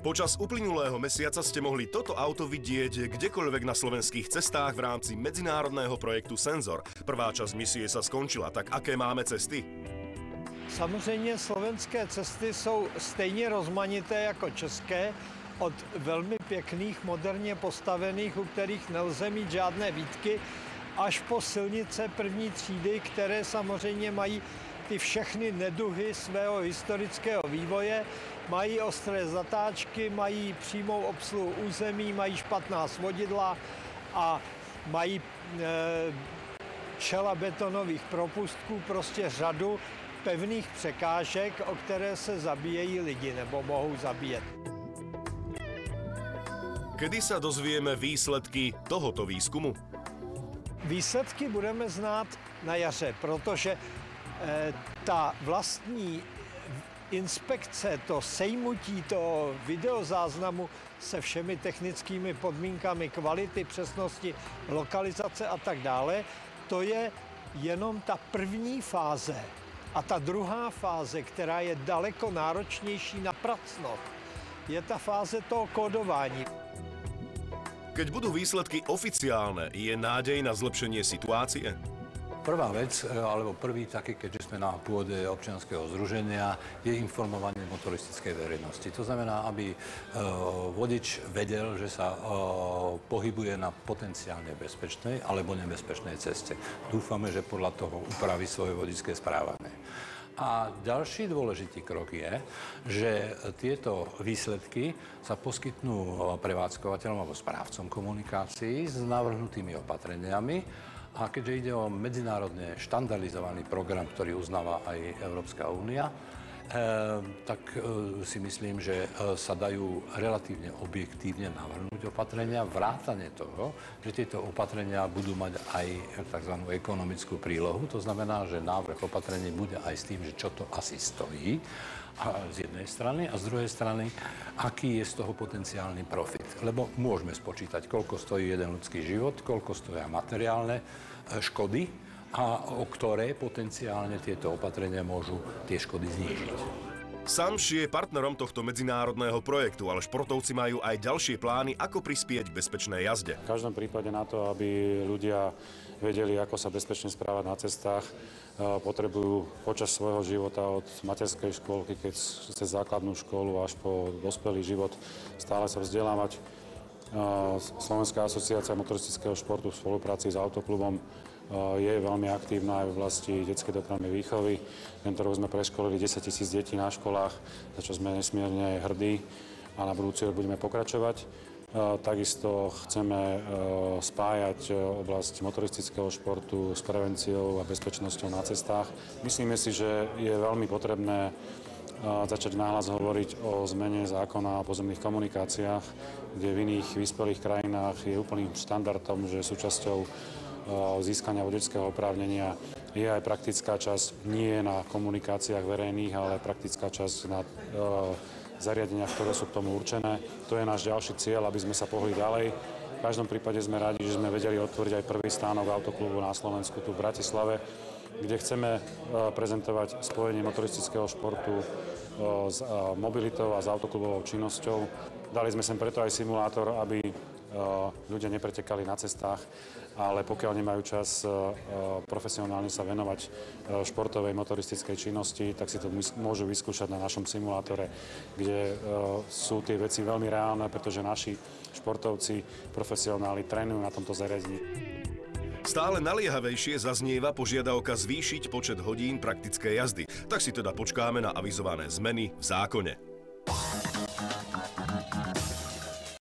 Počas uplynulého mesiaca ste mohli toto auto vidieť kdekoľvek na slovenských cestách v rámci medzinárodného projektu Senzor. Prvá časť misie sa skončila, tak aké máme cesty? Samozřejmě slovenské cesty jsou stejně rozmanité jako české, od velmi pěkných, moderně postavených, u kterých nelze mít žádné výtky, až po silnice první třídy, které samozřejmě mají ty všechny neduhy svého historického vývoje, mají ostré zatáčky, mají přímou obsluhu území, mají špatná svodidla a mají čela betonových propustků, prostě řadu pevných překážek, o které se zabíjejí lidi nebo mohou zabíjet. Kedy sa dozvieme výsledky tohoto výskumu? Výsledky budeme znát na jaře, protože ta vlastní inspekce, to sejmutí toho videozáznamu se všemi technickými podmínkami kvality, přesnosti, lokalizace a tak dále, to je jenom ta první fáze. A ta druhá fáze, která je daleko náročnější na pracnost, je ta fáze toho kódování. Keď budú výsledky oficiálne, je nádej na zlepšenie situácie? Prvá vec, alebo prvý taký, keďže sme na pôde občianskeho združenia, je informovanie motoristickej verejnosti. To znamená, aby vodič vedel, že sa pohybuje na potenciálne bezpečnej alebo nebezpečnej ceste. Dúfame, že podľa toho upraví svoje vodičské správanie. A ďalší dôležitý krok je, že tieto výsledky sa poskytnú prevádzkovateľom alebo správcom komunikácií s navrhnutými opatreniami. A keďže ide o medzinárodne štandardizovaný program, ktorý uznáva aj Európska únia, tak si myslím, že sa dajú relatívne objektívne navrhnúť opatrenia, vrátane toho, že tieto opatrenia budú mať aj tzv. Ekonomickú prílohu. To znamená, že návrh opatrení bude aj s tým, že čo to asi stojí z jednej strany a z druhej strany, aký je z toho potenciálny profit. Lebo môžeme spočítať, koľko stojí jeden ľudský život, koľko stoja materiálne škody, a o ktoré potenciálne tieto opatrenia môžu tie škody znížiť. SAMŠ je partnerom tohto medzinárodného projektu, ale športovci majú aj ďalšie plány, ako prispieť k bezpečnej jazde. V každom prípade na to, aby ľudia vedeli, ako sa bezpečne správať na cestách, potrebujú počas svojho života od materskej škôlky, keď cez základnú školu až po dospelý život stále sa vzdelávať. Slovenská asociácia motoristického športu v spolupráci s autoklubom je veľmi aktívna aj v oblasti detskej dopravnej výchovy. Tento rok sme preškolili 10 000 detí na školách, za čo sme nesmierne hrdí a na budúci rok budeme pokračovať. Takisto chceme spájať oblasť motoristického športu s prevenciou a bezpečnosťou na cestách. Myslíme si, že je veľmi potrebné začať nahlas hovoriť o zmene zákona o pozemných komunikáciách, kde v iných vyspelých krajinách je úplným štandardom, že súčasťou získania vodičského oprávnenia je aj praktická časť nie na komunikáciách verejných, ale praktická časť na zariadeniach, ktoré sú k tomu určené. To je náš ďalší cieľ, aby sme sa pohli ďalej. V každom prípade sme radi, že sme vedeli otvoriť aj prvý stánok autoklubu na Slovensku tu v Bratislave, kde chceme prezentovať spojenie motoristického športu s mobilitou a s autoklubovou činnosťou. Dali sme sem preto aj simulátor, aby ľudia nepretekali na cestách, ale pokiaľ nemajú čas profesionálne sa venovať športovej motoristickej činnosti, tak si to môžu vyskúšať na našom simulátore, kde sú tie veci veľmi reálne, pretože naši športovci, profesionáli trénujú na tomto zariadení. Stále naliehavejšie zaznieva požiadavka zvýšiť počet hodín praktickej jazdy, tak si teda počkáme na avizované zmeny v zákone.